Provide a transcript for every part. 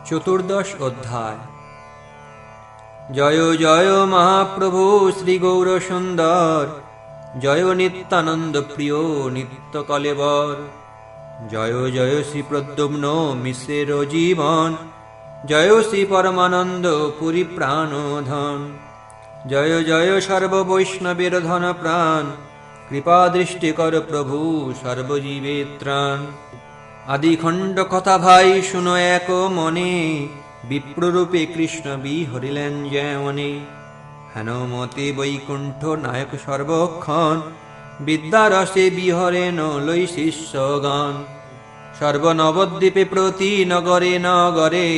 চতুর্দশ অধ্যায়। জয় জয় মহাপ্রভু শ্রী গৌর সুন্দর, জয় নিত্যানন্দ প্রিয় নিত্য কলেবর। জয় জয় শ্রী প্রদ্যুম্ন মিশ্রের জীবন, জয় শ্রী পরমানন্দ পুরী প্রাণধন। জয় জয় সর্ব বৈষ্ণবের ধন প্রাণ, কৃপা দৃষ্টি কর প্রভু সর্বজীবের ত্রাণ। আদিখণ্ড কথা ভাই শুনো এক মনে, বিপ্ররূপে কৃষ্ণ বিহরিলেন যেমনে। হেনমতে বৈকুণ্ঠ নায়ক সর্বক্ষণ, বিদ্যারসে বিহরেন লই শিষ্যগণ। সর্বনবদ্বীপে প্রতি নগরে নগরে,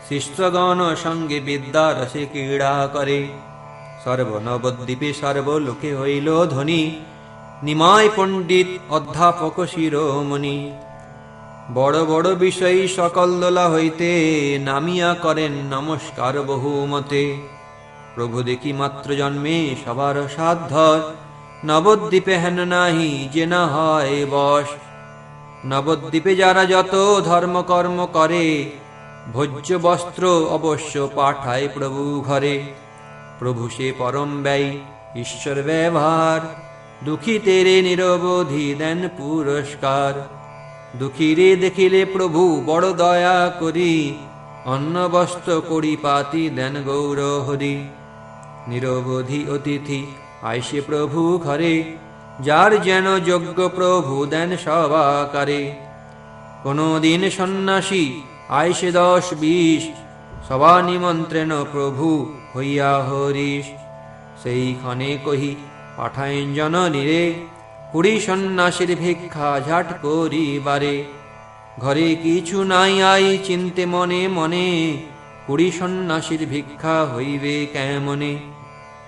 শিষ্যগণ সঙ্গে বিদ্যারসে ক্রীড়া করে। সর্বনবদ্বীপে সর্বলোকে হইল ধ্বনি, নিমায় পণ্ডিত অধ্যাপক শিরোমণি। বড় বড় বিষয় সকল দোলা হইতে, নামিয়া করেন নমস্কার বহুমতে। প্রভু দেখি মাত্র জন্মে সবার সাধ্যর, নবদ্বীপে হেন নাহি যে না হয় বশ। নবদ্বীপে যারা যত ধর্ম কর্ম করে, ভোজ্য বস্ত্র অবশ্য পাঠায় প্রভু ঘরে। প্রভু সে পরম ব্যয় ঈশ্বর ব্যবহার, দুঃখী তেরে নিরবধি দেন পুরস্কার। দুঃখীরে দেখিলে প্রভু বড় দয়া করি, অন্ন বস্ত্র করি পাতি দেন গৌর হরি। নিরবধি অতিথি আইসে প্রভু ঘরে, যার যেন যোগ্য প্রভু দেন সবাকারে। কোনো দিন সন্ন্যাসী আইসে 10-20, সভা নিমন্ত্রণ প্রভু হইয়া হরিশ। সেইখানে কহি পাঠায়েন জননীরে, 20 সন্ন্যাসীর ভিক্ষা ঝাট করিবারে। ঘরে কিছু নাই আই চিন্তে মনে মনে, 20 সন্ন্যাসীর ভিক্ষা হইবে কেমনে।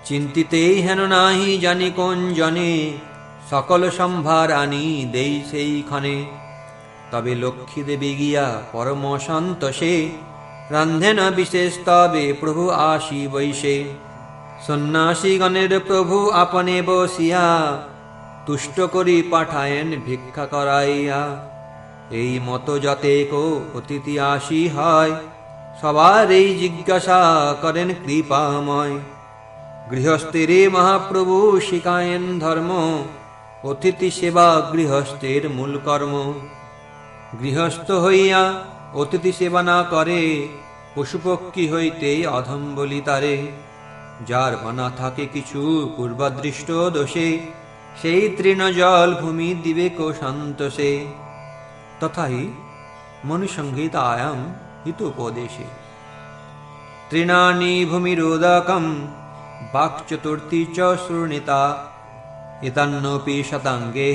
চিন্তিতেই হেন নাহি জানি কোন জনে, সকল সম্ভার আনি দেই সেইখানে। তবে লক্ষ্মী দেবী গিয়া পরম সন্তোষে, রান্ধেন বিশেষ তবে প্রভু আসি বৈশে। সন্ন্যাসীগণের প্রভু আপনে বসিয়া, তুষ্ট করি পাঠায়েন ভিক্ষা করাইয়া। এই মতো যতেক অতিথি আসি হয়, সবার এই জিজ্ঞাসা করেন কৃপাময়। গৃহস্থেরে মহাপ্রভু শিখায়েন ধর্ম, অতিথি সেবা গৃহস্থের মূল কর্ম। গৃহস্থ হইয়া অতিথি সেবা না করে, পশুপক্ষী হইতে অধম বলি তারে। যার মানা থাকে কিছু পূর্বাদৃষ্ট দোষে, সেই তৃণ জল ভূমি দিবে কো সন্তোষে। তথাহি মনুসংহিতায়াম হিতোপদেশে, তৃণানি ভূমিরোদকম বাক্চতুর্থী চ শৃণীতা। এতান্নপি শতাঙ্গে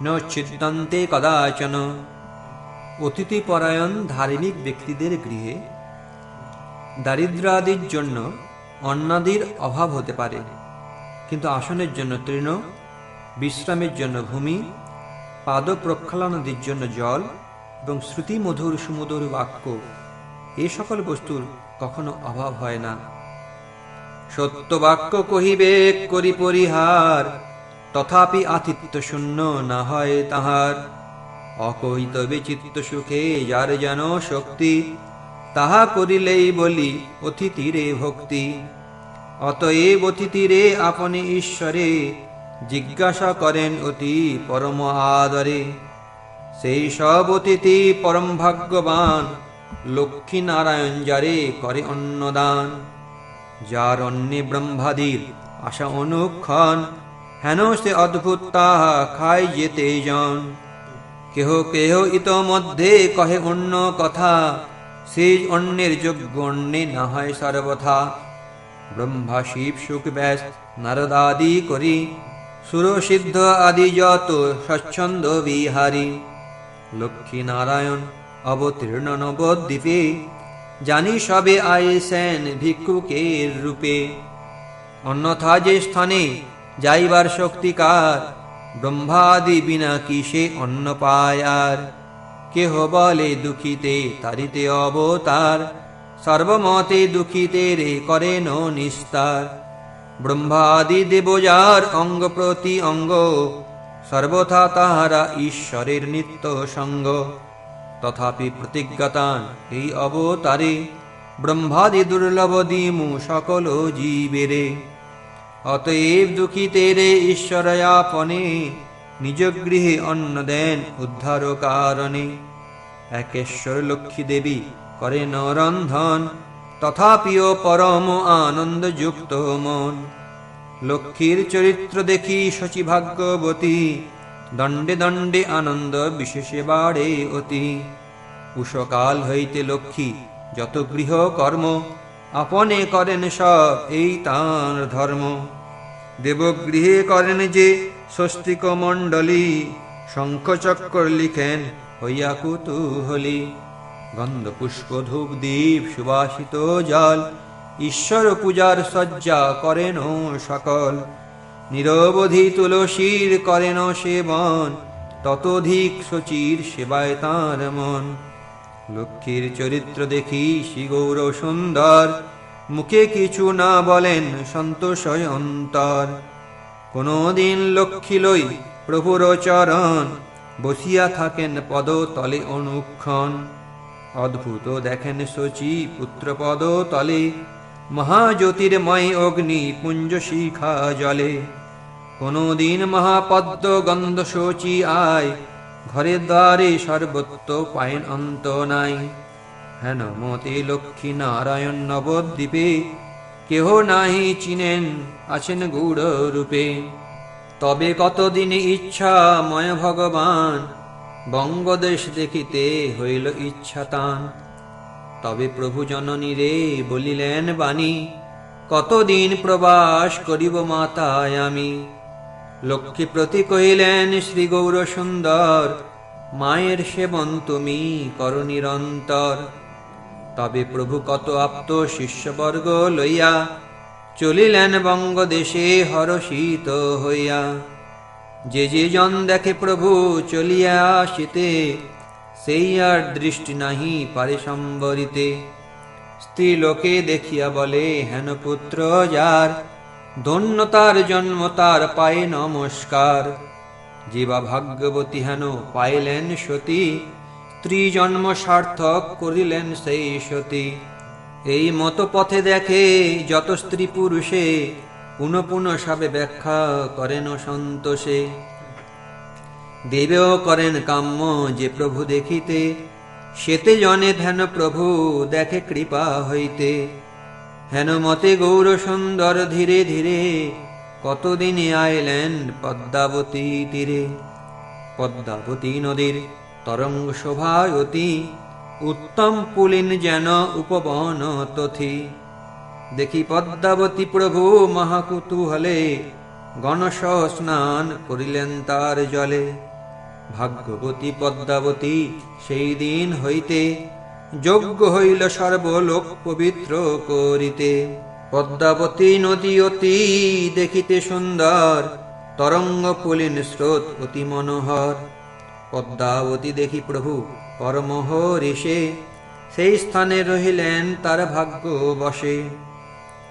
নচ্ছিদ্যন্তে কদাচন। অতিথিপরায়ণ ধার্মিক ব্যক্তিদের গৃহে দারিদ্রাদির জন্য অন্নাদির অভাব হতে পারে, কিন্তু আসনের জন্য তৃণ, বিশ্রামের জন্য ভূমি, পাদ প্রক্ষালনাদির জন্য জল এবং শ্রুতি মধুর সুমধুর বাক্য, এ সকল বস্তুর কখনো অভাব হয় না। সত্য বাক্য কহিবে করি পরিহার, তথাপি আতিথ্য শূন্য না হয় তাহার। অকৈতবে চিত্ত সুখে যার যেন শক্তি, তাহা করিলেই বলি অতিথিরে ভক্তি। অতএব অতিথিরে আপনি ঈশ্বরে, জিজ্ঞাসা করেন অতি পরম আদরে। সেই সব অতিথি পরম ভাগ্যবান, লক্ষ্মী নারায়ণ যারে করে অন্নদান। যার অন্নে ব্রহ্মাদির আশা অনুক্ষণ, হেন সে অদ্ভুত তাহা খায় যেতে জন। কেহ কেহ ইতোমধ্যে কহে অন্য কথা, সেই অন্যের যোগ্য অন্নে না হয় সর্বথা। ব্রহ্মা শিব শুক ব্যাস নারদাদি করি, সুরসিদ্ধ আদি যত স্বচ্ছন্দ বিহারী। লক্ষ্মী নারায়ণ অবতীর্ণ নবদ্বীপে, জানি সবে আয়েছেন ভিক্ষুকের রূপে। অন্যথা যে স্থানে যাইবার শক্তিকার, ব্রহ্মাদি বিনা কি সে অন্ন পায় আর। কেহ বলে দুঃখিতে তারিতে অবতার, সর্বমতে দুঃখিতে রে করেন নিস্তার। ব্রহ্মাদি দেব যার অঙ্গ প্রতি অঙ্গ, সর্বথা তাহারা ঈশ্বরের নিত্য সঙ্গ। তথাপি প্রতিজ্ঞাতান এই অবতারে ব্রহ্মাদি দুর্লভ দিমু সকল জীবেরে। অতএব দুঃখিতেরে ঈশ্বরয়াপনে নিজ গৃহে অন্ন দেন উদ্ধার কারণে। একেশ্বর লক্ষ্মী দেবী করেন রন্ধন, তথাপিও পরম আনন্দ যুক্ত মন। লক্ষ্মীর চরিত্র দেখি শচী ভাগ্যবতী, দণ্ডে দণ্ডে আনন্দ বিশেষে বাড়ে অতি। উষকাল হইতে লক্ষ্মী যত গৃহ কর্ম, আপনে করেন সব এই তাঁর ধর্ম। দেবগৃহে করেন যে স্বস্তিক মণ্ডলী, শঙ্খচক্র লিখেন হইয়া কুতূহলী। গন্ধ পুষ্প ধূপ দীপ সুবাসিত জল, ঈশ্বর পূজার সজ্জা করেন সকল। নিরবধি তুলসীর করেন সেবন, ততোধিক শচীর সেবায় তাঁর মন। লক্ষ্মীর চরিত্র দেখি শ্রী গৌর সুন্দর, মুখে কিছু না বলেন সন্তোষ অন্তর। কোনো দিন লক্ষ্মী লই প্রভুর চরণ, বসিয়া থাকেন পদ তলে অনুক্ষণ। অদ্ভুত দেখেন শচী পুত্র পদ তলে, মহাজ্যোতির্ময় অগ্নি পুঞ্জ শিখা জলে। কোনো দিন মহাপদ্ম গন্ধ শচী আয়, ঘরে দ্বারে সর্বত্র পায়েন অন্ত নাই। হেন মতে লক্ষ্মী নারায়ণ নবদ্বীপে, কেহ নাহি চিনেন আছেন গৌর রূপে। তবে কতদিন ইচ্ছা ময় ভগবান, বঙ্গদেশ দেখিতে হইল ইচ্ছা তান। তবে প্রভু জননী রে বলিলেন বাণী, কতদিন প্রবাস করিব মাতায় আমি। লক্ষ্মী প্রতি কহিলেন শ্রী গৌর সুন্দর, মায়ের সেবন তুমি কর নিরন্তর। তবে প্রভু কত আপ্ত শিষ্যবর্গ লইয়া, চলিলেন বঙ্গদেশে হরষিত হইয়া। যে যে জন দেখে প্রভু চলিয়া আসিতে, সেই আর দৃষ্টি নাহি পারে সম্বরিতে। স্ত্রী লোকে দেখিয়া বলে হেন পুত্র যার, ধন্য তার জন্ম তার পায়ে নমস্কার। জীবা ভাগ্যবতী হেন পাইলেন সতী, স্ত্রী জন্ম সার্থক করিলেন সেই সতী। এই মত পথে দেখে যত স্ত্রী পুরুষে, পুনঃ পুনঃ সবে ব্যাখ্যা করেন সন্তোষে। দেবেও করেন কাম্য যে প্রভু দেখিতে, সেতে জনে ধ্যান প্রভু দেখে কৃপা হইতে। হেন মতে গৌর সুন্দর ধীরে ধীরে, কতদিনে আইলেন পদ্মাবতী তীরে। পদ্মাবতী নদীর তরঙ্গ শোভায় অতি, উত্তম পুলিন যেন উপবন তথি। দেখি পদ্মাবতী প্রভু মহাকুতূহলে, গণসহ স্নান করিলেন তার জলে। ভাগ্যবতী পদ্মাবতী সেই দিন হইতে, যজ্ঞ হইল সর্বলোক পবিত্র করিতে। পদ্মাবতী নদী অতি দেখিতে সুন্দর, তরঙ্গ পুলিন স্রোত অতি মনোহর। পদ্মাবতী দেখি প্রভু পরমহরিষে, সেই স্থানে রহিলেন তার ভাগ্য বসে।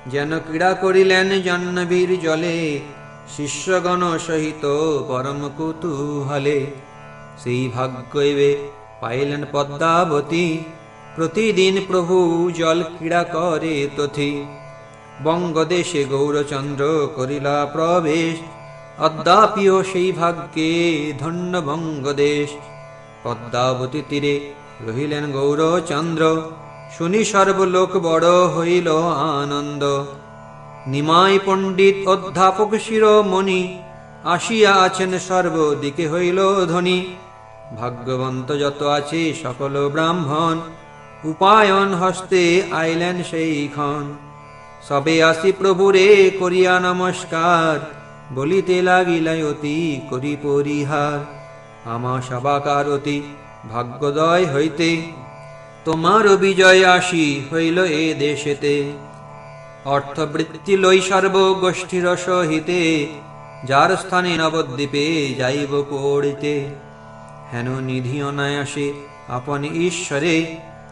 যেন ক্রীড়া করিলেন জাহ্নবীর জলে, শিষ্যগণ সহিত পরম কুতূহলে। সেই ভাগ্যবে পাইলেন পদ্মাবতী, প্রতিদিন প্রভু জল ক্রীড়া করে তথি। বঙ্গদেশে গৌরচন্দ্র করিলা প্রবেশ, অদ্যাপিও সেই ভাগ্যে ধন্য বঙ্গদেশ। পদ্মাবতী তীরে রহিলেন গৌরচন্দ্র, শুনি সর্বলোক বড় হইল আনন্দ। নিমাই পণ্ডিত অধ্যাপক শিরোমণি, আসিয়া আছেন সর্বদিকে হইল ধ্বনি। ভাগ্যবন্ত যত আছে সকল ব্রাহ্মণ, উপায়ন হস্তে আইলেন সেইক্ষণ। সবে আসি প্রভুরে করিয়া নমস্কার, বলিতে লাগিলা অতি করি পরিহার। আমা সবাকার অতি ভাগ্যোদয় হইতে, তোমার বিজয় আসি হইল এ দেশেতে। অর্থবৃত্তি লই সর্বগোষ্ঠীর সহিতে, যার স্থানে নবদ্বীপে যাইব পড়িতে। হেন নিধি অনায়াসে আপন ঈশ্বরে,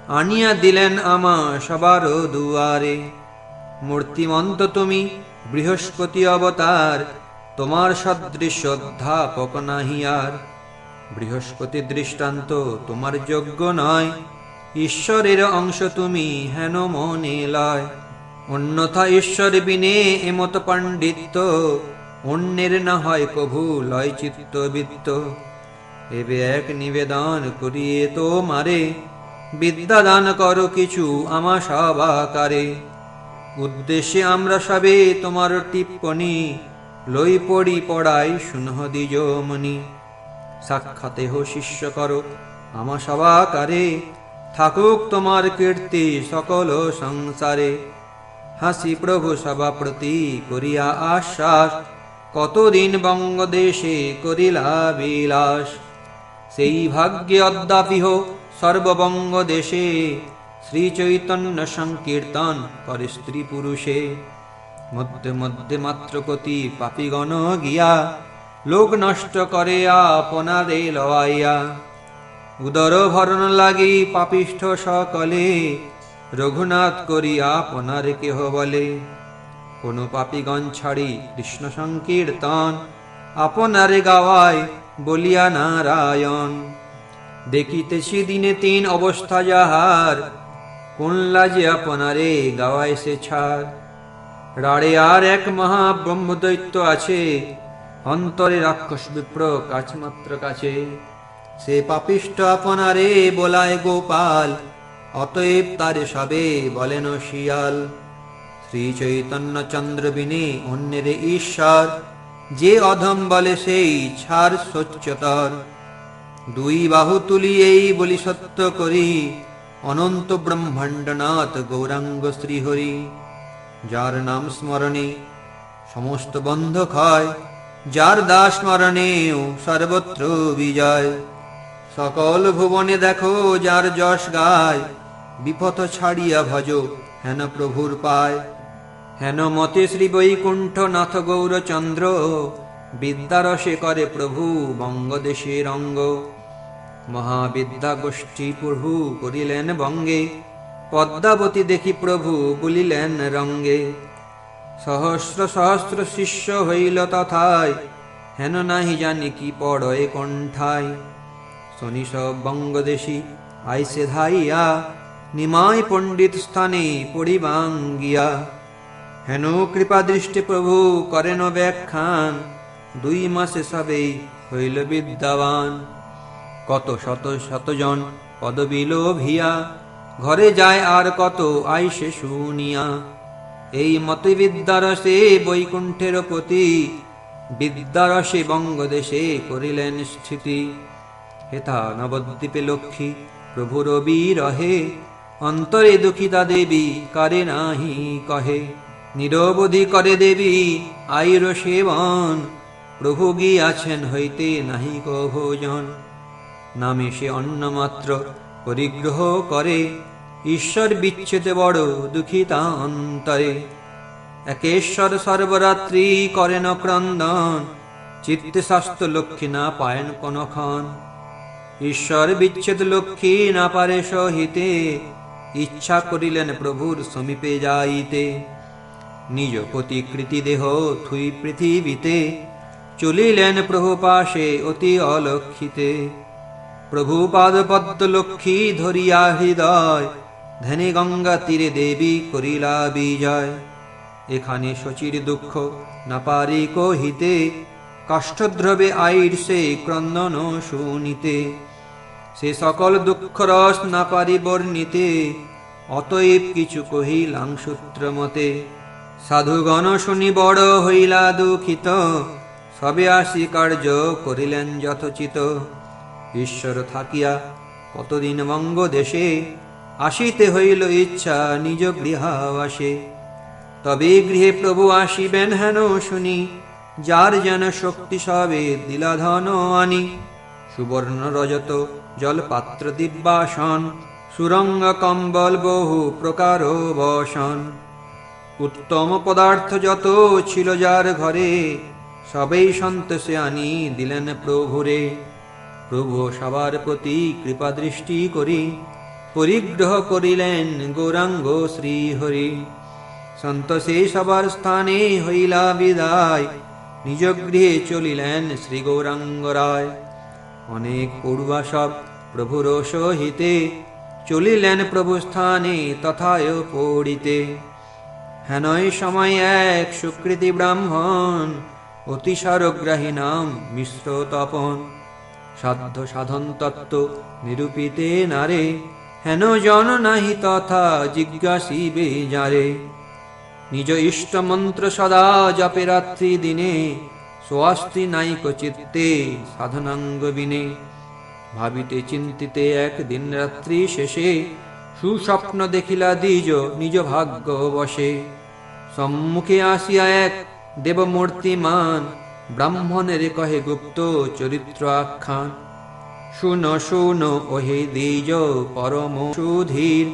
আনিয়া দিলেন আমা সবার দুয়ারে। মূর্তিমন্ত তুমি বৃহস্পতি অবতার, তোমার সদৃশ অধ্যাপক নাহি আর। বৃহস্পতি দৃষ্টান্ত তোমার যোগ্য নয়, ঈশ্বরের অংশ তুমি হেন মনে লয়। অন্যথা ঈশ্বর বিনে এমত পাণ্ডিত্য, অন্যের না হয় কভু লয় চিত্তবৃত্ত। এবে এক নিবেদন করিয়ে তো মারে, বিদ্যা দান করো কিছু আমা সবাকারে। উদ্দেশ্যে আমরা সবে তোমার টিপ্পণী, লই পড়ি পড়াই শুনহ দ্বিজমণি। সাক্ষাতে হো শিষ্য করো আমা সবাকারে, থাকুক তোমার কীর্তি সকল সংসারে। হাসি প্রভু সভা প্রতি করিয়া আশ্বাস, কতদিন বঙ্গদেশে করিলা বিলাস। সেই ভাগ্যে অদ্যাপিহ সর্ববঙ্গ দেশে, শ্রী চৈতন্য সংকীর্তন করে স্ত্রী পুরুষে। মধ্যে মধ্যে মাত্র কতি পাপীগণ গিয়া, লোক নষ্ট করে আপনারে লওয়াইয়া। উদর ভরণ লাগি পাপিষ্ঠ সকলে, রঘুনাথ করিয়া আপনারে কেহ বলে। কোন পাপীগণ ছাড়ি কৃষ্ণ সংকীর্তন, আপনারে গাওয়ায় বলিয়া নারায়ণ। দেখিতেছি দিনে তিন অবস্থা যাহার, কোন লাজে আপনারে গাওয়ায় সে ছাড়। রাড়ে আর এক মহা ব্রহ্মদৈত্য আছে, অন্তরে রাক্ষস বিপ্র কাছমাত্র কাছে। সে পাপিষ্ঠ আপনারে বলায় গোপাল, অতএব তারে সবে বলেন শিয়াল। শ্রী চৈতন্য চন্দ্র বিনে অন্যের ঈশ্বর, যে অধম বলে সেই ছাড় সচ্যতর। দুই বাহু তুলি এই বলি সত্য করি, অনন্ত ব্রহ্মাণ্ডনাথ গৌরাঙ্গ শ্রীহরি। যার নাম স্মরণে সমস্ত বন্ধ ক্ষয়, যার দাস স্মরণেও সর্বত্র বিজয়। সকল ভুবনে দেখো যার যশ গায়, বিপথ ছাড়িয়া ভজ হেন প্রভুর পায়। হেন মতে শ্রী বৈকুণ্ঠ নাথ গৌরচন্দ্র, বিদ্যারসে করে প্রভু বঙ্গদেশের অঙ্গ। মহাবিদ্যা গোষ্ঠী প্রভু করিলেন বঙ্গে, পদ্মাবতী দেখি প্রভু বলিলেন রঙ্গে। সহস্র সহস্র শিষ্য হইল তথায়, হেন নাহি জানি কি পড়ে কণ্ঠায়। শনি সব বঙ্গদেশী আইসে ধাইয়া, নিমাই পণ্ডিত স্থানে পড়িবাঙ্গিয়া। হেন কৃপা দৃষ্টি প্রভু করেন ব্যাখ্যান, 2 মাসে সবেই হইল বিদ্যাবান। কত শত শতজন পদবী লোভিয়া, ঘরে যায় আর কত আইসে শুনিয়া। এই মতে বিদ্যারসে বৈকুণ্ঠের পতি, বিদ্যারসে বঙ্গদেশে করিলেন স্থিতি। হেথা নবদ্বীপে লক্ষ্মী প্রভুর বিরহে, অন্তরে দুঃখিতা দেবী কারে নাহি কহে। নিরবধি করে দেবী আইর সেবন, প্রভু গিয়াছেন হইতে নাহি কো ভোজন। নামে সে অন্ন মাত্র পরিগ্রহ করে, ঈশ্বর বিচ্ছেদে বড় দুঃখিতা অন্তরে। একেশ্বর সর্বরাত্রি করেন ক্রন্দন, চিত্তে স্বাস্থ্য লক্ষ্মী না পায়েন কোনক্ষণ। ঈশ্বর বিচ্ছেদ লক্ষ্মী না পারে সহিতে, ইচ্ছা করিলেন প্রভুর সমীপে যাইতে। নিজ প্রতিকৃতি দেহ থুই পৃথিবীতে, চলিলেন প্রভু পাশে অতি অলক্ষিতে। প্রভু পাদ পদ্ম লক্ষ্মী ধরিয়া হৃদয়, ধ্যানে গঙ্গা তীরে দেবী করিলা বিজয়। এখানে শচীর দুঃখ না পারি কহিতে, কাষ্ঠদ্রবে আইর সে ক্রন্দন শুনিতে। সে সকল দুঃখ রস না পারি বর্ণিতে, অতএব কিছু কহিলাম সূত্র মতে। সাধুগণ শুনি বড় হইলা দুঃখিত, সবে আসি কার্য করিলেন যথোচিত। ঈশ্বর থাকিয়া কতদিন বঙ্গ দেশে, আসিতে হইল ইচ্ছা নিজ গৃহাবাসে। তবে গৃহে প্রভু আসিবেন হেন শুনি, যার যেন শক্তি সবে দিলা ধন আনি। সুবর্ণ রজত জলপাত্র দিব্যাসন, সুরঙ্গ কম্বল বহু প্রকার বসন। উত্তম পদার্থ যত ছিল যার ঘরে, সবেই সন্তোষে আনি দিলেন প্রভুরে। প্রভু সবার প্রতি কৃপা দৃষ্টি করি, পরিগ্রহ করিলেন গৌরাঙ্গ শ্রীহরি। সন্তোষে সবার স্থানে হইলা বিদায়, নিজ গৃহে চলিলেন শ্রী গৌরাঙ্গ রায়। অনেক পড়ুয়া সব প্রভুর সহিতে চলিলেন প্রভু স্থানে তথায় পড়িতে। হেনয় সময় এক সুকৃতি ব্রাহ্মণ অতিসারগ্রাহী নাম মিশ্র তপন। সাধ্য সাধন তত্ত্ব নিরূপিতে নারে হেন জন নাহি তথা জিজ্ঞাসিবে যারে। নিজ ইষ্ট মন্ত্র সদা জপে রাত্রি দিনে স্বস্তি নাইক চিত্তে সাধনাঙ্গ বিনে। ভাবিতে চিন্তিতে একদিন রাত্রি শেষে সুস্বপ্ন দেখিলা দ্বিজ নিজ ভাগ্য বসে। সম্মুখে আসিয়া এক দেবমূর্তিমান ব্রাহ্মণের কহে গুপ্ত চরিত্র আখ্যান। শুনো শুনো ওহে দ্বিজ পরম সুধীর,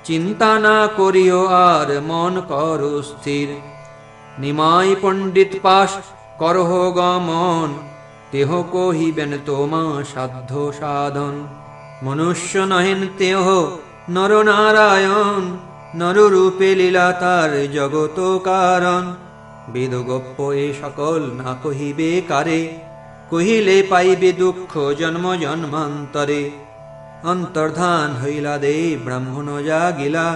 চিন্তা না করিও আর মন করো স্থির। নিমাই পণ্ডিত পাশ করহ গমন, তেহ কহিবেন তোমা সাধ্য সাধন। মনুষ্য নহেন তেহ নর নারায়ণ, নররূপে লীলা তার জগত কারণ। বেদ গপ্প এ সকল না কহিবে কারে, কহিলে পাইবে দুঃখ জন্ম জন্মান্তরে। অন্তর্ধান হইলা দে ব্রাহ্মণ জাগিলা,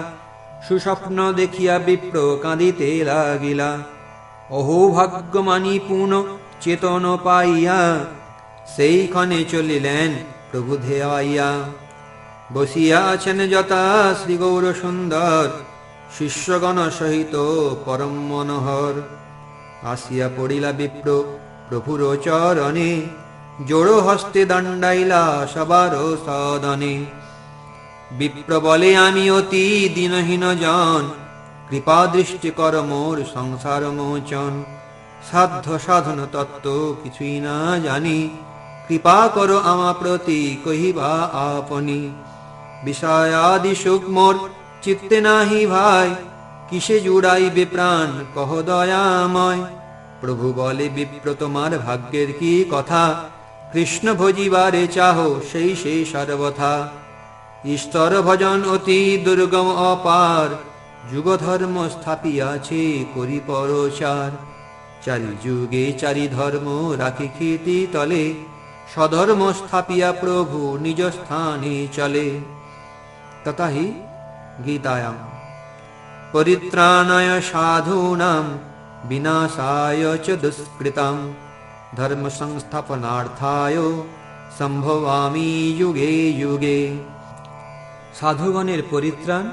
সুস্বপ্ন দেখিয়া বিপ্র কাঁদিতে লাগিলা। অহো ভাগ্য মানি পুন চেতন পাইয়া, সেই ক্ষণে চলিলেন প্রভু ধেয়াইয়া। বসিয়া আছেন যথা শ্রী গৌর সুন্দর, শিষ্যগণ সহিত পরম মনোহর। আসিয়া পড়িলা বিপ্র প্রভুর চরণে, জোড় হস্তে দণ্ডাইলা সবার সদনে। বিপ্র বলে আমি অতি দীনহীন জন, কৃপা দৃষ্টি কর মোর সংসার মোচন। সাধ্য সাধন তত্ত্ব কিছুই না জানি, কৃপা করো আমা প্রতি কহিবা আপনি। বিষয়াদি সুখ মোর চিত্তে নাহি ভাই, কিসে জুড়াইবে প্রাণ কহ দয়াময়। প্রভু বলে বিপ্র তোমার ভাগ্যের কি কথা, কৃষ্ণ ভজিবারে চাহো সেই সেই সর্বথা। ঈশ্বর ভজন অতি দুর্গম অপার, যুগ ধর্ম স্থাপিয়াছে করি পরচার। চারি যুগে চারি ধর্ম রাখি খ্যাতি তলে, স্বধর্ম স্থাপিয়া প্রভু নিজ স্থানে চলে। তথা হি গীতায়াম পরিত্রাণায় সাধূনাং বিনাশায় চ দুষ্কৃতাং, ধর্ম সংস্থাপনার্থায় সম্ভবামি যুগে যুগে। সাধুগণের পরিত্রাণ,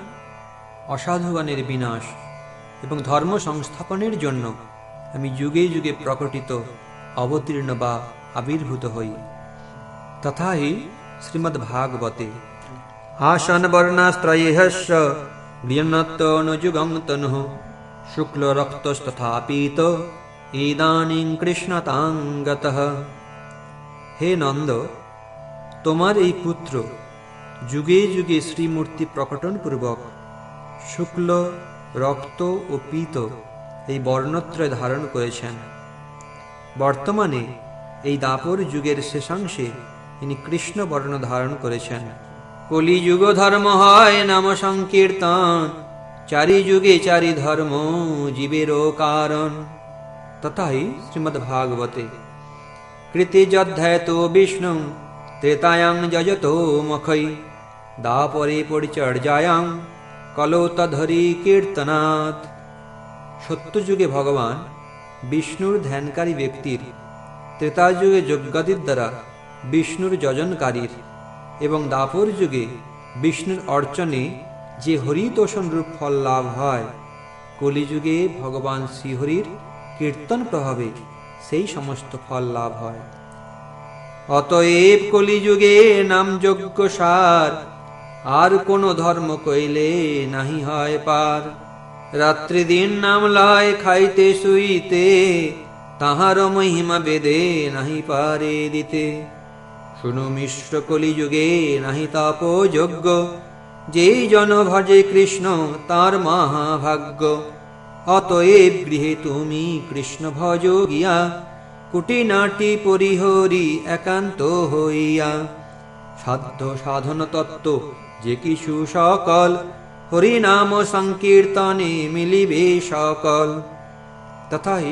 অসাধুগণের বিনাশ এবং ধর্ম সংস্থাপনের জন্য আমি যুগে যুগে প্রকটিত অবতীর্ণ বা আবির্ভূত হই। তথা হি শ্রীমদ্ভাগবতে আসন বর্ণাস্ত্রয়ঃ গৃহণত্যনুযুগং তনুঃ, শুক্ল রক্তস্তথা পীত ইদানীং কৃষ্ণতাং গতঃ। হে নন্দ, তোমার এই পুত্র যুগে যুগে শ্রীমূর্তি প্রকটন পূর্বক শুক্ল, রক্ত ও পীত এই বর্ণত্রয় ধারণ করেছেন। বর্তমানে এই দাপর যুগের শেষাংশে তিনি কৃষ্ণ বর্ণ ধারণ করেছেন। কলিযুগ ধর্ম হয় নাম সংকীর্তন, চারি যুগে চারি ধর্ম জীবেরও কারণ। তথাই শ্রীমদ্ভাগবতে কৃতে যধ্যায়তো বিষ্ণু ত্রেতায়াং যজতো মখৈ, দাপরে পরিচর্যায়াং কলৌ তদ্ধরি কীর্তনাৎ। সত্যযুগে ভগবান বিষ্ণুর ধ্যানকারী ব্যক্তির, ত্রেতাযুগে যজ্ঞাদির দ্বারা বিষ্ণুর যজনকারীর এবং দাপর যুগে বিষ্ণুর অর্চনে যে হরিতোষণ রূপ ফল লাভ হয়, কলিযুগে ভগবান শ্রীহরির কীর্তন প্রভাবে সেই সমস্ত ফল লাভ হয়। অতএব কলিযুগে নাম যজ্ঞ সার, আর কোন ধর্ম কইলে নাহি হয় পার। রাত্রি দিন নাম লয় খাইতে শুইতে, তাহার মহিমা বেদে নাহি পারে দিতে। শুনু মিশ্র কলিযুগে নাহি তাপ যজ্ঞ, যেই জন ভজে কৃষ্ণ তার মহাভাগ্য। অতএব গৃহে তুমি কৃষ্ণ ভজ গিয়া, কুটিনাটি পরিহরি একান্ত হইয়া। সাধ্য সাধন তত্ত্ব যে কিছু সকল, হরিনাম সংকীর্তনে মিলিবে সকল। তথাই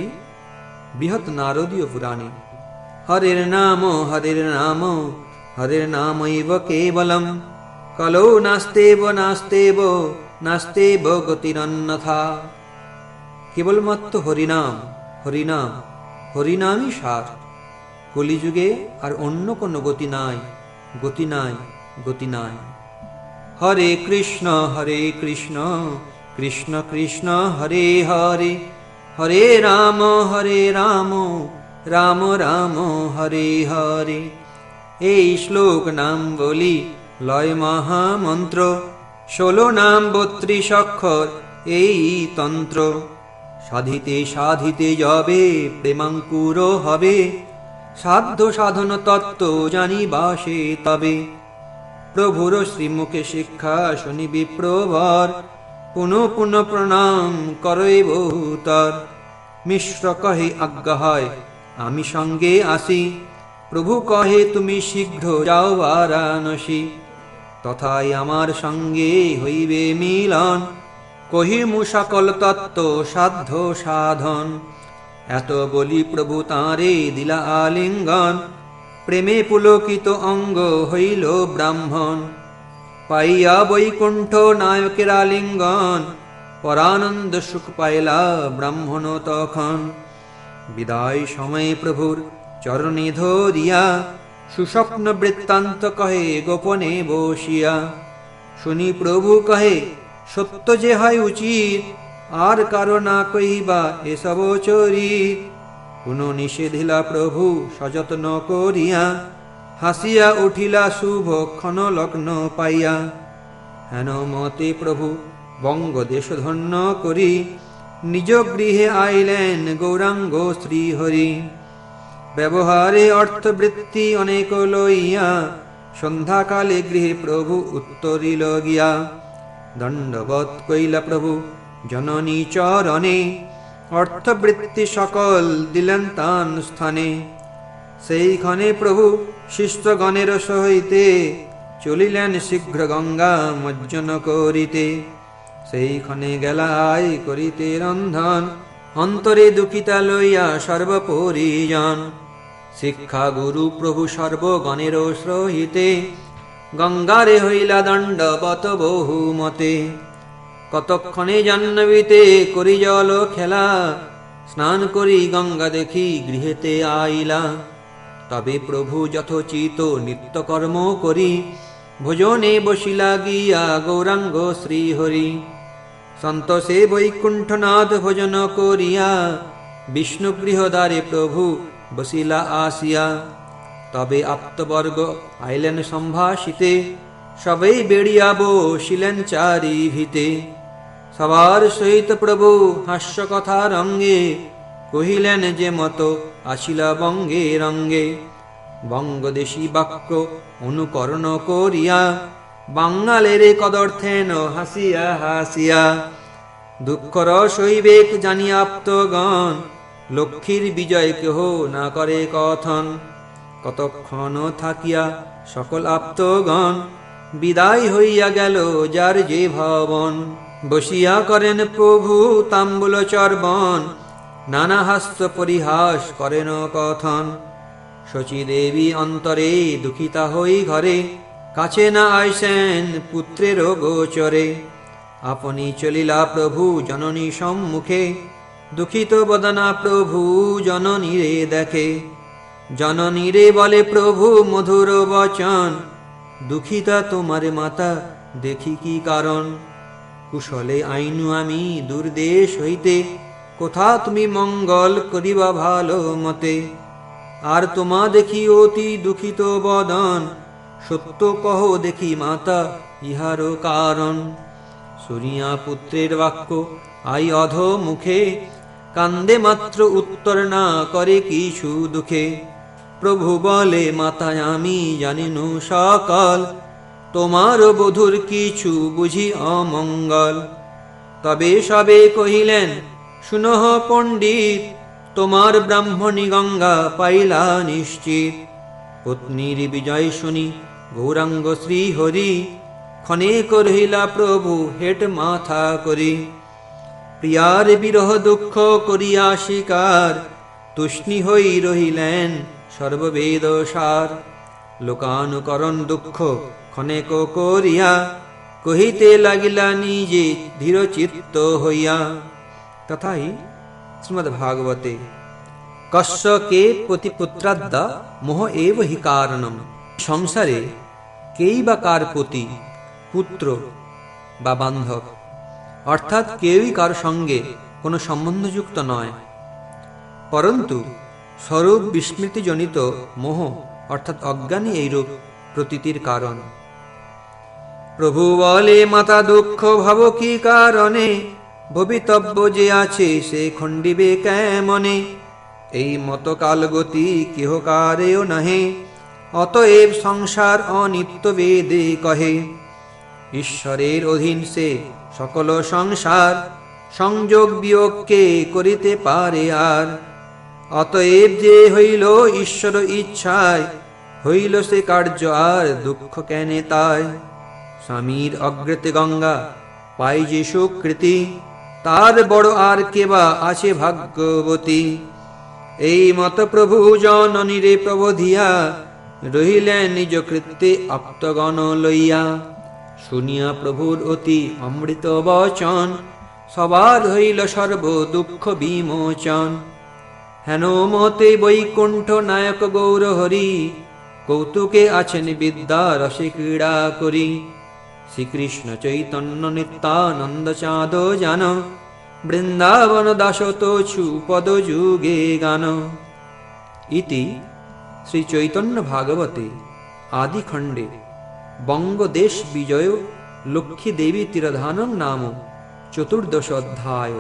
বৃহৎ নারদীয় পুরাণে হরের নাম হরের নাম হরের নামৈব কেবলম কলৌ নাস্তেব নাস্তেব নাস্তেব গতিরন্যথা। কেবলমাত্র হরিনাম হরিনাম হরিনামই সার। কলিযুগে আর অন্য কোনো গতি নাই, গতি নাই, গতি নাই। হরে কৃষ্ণ কৃষ্ণ কৃষ্ণ হরে হরে, হরে রাম রাম রাম হরে হরে। এই শ্লোক নাম বলি লয় মহামন্ত্র, 16 নাম 32 অক্ষর এই তন্ত্র। সাধিতে সাধিতে যবে প্রেমাঙ্কুর হবে, সাধ্য সাধন তত্ত্ব জানিবাসে তবে। প্রভুর শ্রীমুখে শিক্ষা শুনি বিপ্রবর, পুনঃ পুনঃ প্রণাম করে বহুতর। মিশ্র কহে আজ্ঞা হয় আমি সঙ্গে আসি, প্রভু কহে তুমি শীঘ্র যাও বারাণসী। তথায় আমার সঙ্গে হইবে মিলন, কহিমু সকল তত্ত্ব সাধ্য সাধন। এত বলি প্রভু তাঁরে দিলা আলিঙ্গন, প্রেমে পুলকিত অঙ্গ হইল ব্রাহ্মণ। পাইয়া বৈকুণ্ঠ নায়কের আলিঙ্গন, পরানন্দ সুখ পাইলা ব্রাহ্মণ তখন। বিদায় সময়ে প্রভুর চরণে ধরিয়া, সুস্বপ্ন বৃত্তান্ত কহে গোপনে বসিয়া। শুনি প্রভু কহে সত্য যে হয় উচিত, আর কারো না কহিবা এসব চরিত। কোন নিষেধিলা প্রভু সযত্ন করিয়া, হাসিয়া উঠিলা শুভ ক্ষণ লগ্ন পাইয়া। হেন মতে প্রভু বঙ্গদেশ ধন্য করি, নিজ গৃহে আইলেন গৌরাঙ্গ শ্রীহরি। ব্যবহারে অর্থবৃত্তি অনেক লইয়া, সন্ধ্যাকালে গৃহে প্রভু উত্তরিল গিয়া। দণ্ডবৎ কইলা প্রভু জননী চরণে, অর্থবৃত্তি সকল দিলেন তান স্থানে। সেইখানে প্রভু শিষ্যগণের সহিতে, চলিলেন শীঘ্র গঙ্গা মজ্জন করিতে। সেইখানে গেলাই করিতে রন্ধন, অন্তরে দুঃখিতা লইয়া সর্বপরিজন। শিক্ষা গুরু প্রভু সর্বগণের সহিতে, গঙ্গারে হইলা দণ্ডবত বহুমতে। কতক্ষণে জাহ্নবীতে করি জল খেলা, স্নান করি গঙ্গা দেখি গৃহেতে আইলা। তবে প্রভু যথোচিত নিত্যকর্ম করি, ভোজনে বসিলা গিয়া গৌরাঙ্গ শ্রীহরি। সন্তোষে বৈকুণ্ঠনাথ ভোজন করিয়া, বিষ্ণু গৃহদ্বারে প্রভু বসিলা আসিয়া। তবে আপ্তবর্গ আইলেন সম্ভাষিতে, সবেই বেড়িয়া বসিলেন চারি ভিতে। সবার সহিত প্রভু হাস্য কথা রঙ্গে, কহিলেন যে মত আসিলা বঙ্গে রঙ্গে। বঙ্গদেশী বাক্য অনুকরণ করিয়া, বাঙালের কদর্থেন হাসিয়া হাসিয়া। দুঃখ রস হইবেক জানিয়া আপ্তগণ, লক্ষ্মীর বিজয় কেহ না করে কথন। কতক্ষণ থাকিয়া সকল আপ্তগণ, বিদায় হইয়া গেল যার যে ভবন। বসিয়া করেন প্রভু তাম্বুল চর্বণ, নানা হাস্য পরিহাস করেন কথন। শচী দেবী অন্তরে দুঃখিতা হই ঘরে, কাছে না আইসেন পুত্রের গোচরে। আপনি চলিলা প্রভু জননী সম্মুখে, দুঃখিত বদনা প্রভু জননীরে দেখে। জননীরে বলে প্রভু মধুর বচন, দুঃখিতা তোমার মাতা দেখি কি কারণ। কুশলে আইনু আমি দূরদেশ হইতে, কোথা তুমি মঙ্গল করিবা ভালো মতে। আর তোমা দেখি অতি দুঃখিত বদন, সত্য কহ দেখি মাতা ইহার কারণ। শুনিয়া পুত্রের বাক্য আই অধ মুখে, কান্দে মাত্র উত্তর না করে কিছু দুঃখে। প্রভু বলে মাতা আমি জানিনু সকল, তোমার বধূর কিছু বুঝি অমঙ্গল। তবে সবে কহিলেন শুনহ পণ্ডিত, তোমার ব্রাহ্মণী গঙ্গা পাইলা নিশ্চিত। পত্নীর বিজয় শুনি গৌরাঙ্গ শ্রীহরি, ক্ষণেক রহিলা প্রভু হেট মাথা করি। প্রিয়ার বিরহ দুঃখ করিয়া স্বীকার, তুষ্ণী হই রহিলেন সর্ববেদ সার। লোকানুকরণ দুঃখ ক্ষণেক করিয়া, কহিতে লাগিলা নিজে ধীরচিত্ত হইয়া। তথাই শ্রীমদ্ভাগবতে কস্য কে প্রতিপুত্রাদ্যা মোহ এব হি কারণম। সংসারে কেই বা কার প্রতি পুত্র বা বান্ধব, অর্থাৎ কেউই কার সঙ্গে কোনো সম্বন্ধযুক্ত নয়, পরন্তু স্বরূপ বিস্মৃতিজনিত মোহ অর্থাৎ অজ্ঞানী এইরূপ প্রতীতির কারণ। প্রভু বলে মাতা দুঃখ ভাব কি কারণে, ভবিতব্য যে আছে সে খণ্ডিবে কেমনে। এই মত কালগতি কেহ কারেও নাহে, অতএব সংসার অনিত্য বেদে কহে। ঈশ্বরের অধীন সে সকল সংসার, সংযোগ বিয়োগকে করিতে পারে আর। অতএব যে হইল ঈশ্বর ইচ্ছায়, হইল সে কার্য আর দুঃখ কেনে তাই। স্বামীর অগ্রতে গঙ্গা পাই যে সুকৃতি, তার বড় আর কেবা আছে ভাগ্যবতী। এই মত প্রভু জননীরে প্রবোধিয়া, রহিলেন নিজ কৃত্যে আপ্তগণ লইয়া। শুনিয়া প্রভুর অতি অমৃত বচন, সবার হইল সর্ব দুঃখ বিমোচন। হেন মতে বৈকুণ্ঠ নায়ক গৌর হরি, কৌতুকে আছেন বিদ্যা রসে ক্রীড়া করি। শ্রীকৃষ্ণ চৈতন্য নিত্যানন্দ চাঁদ জান, বৃন্দাবন দাস তোছু পদ যুগে গান। ইতি শ্রী চৈতন্য ভাগবতে আদি খণ্ডে বঙ্গদেশ বিজয় লক্ষ্মী দেবী তিরোধানম নাম চতুর্দশ অধ্যায়।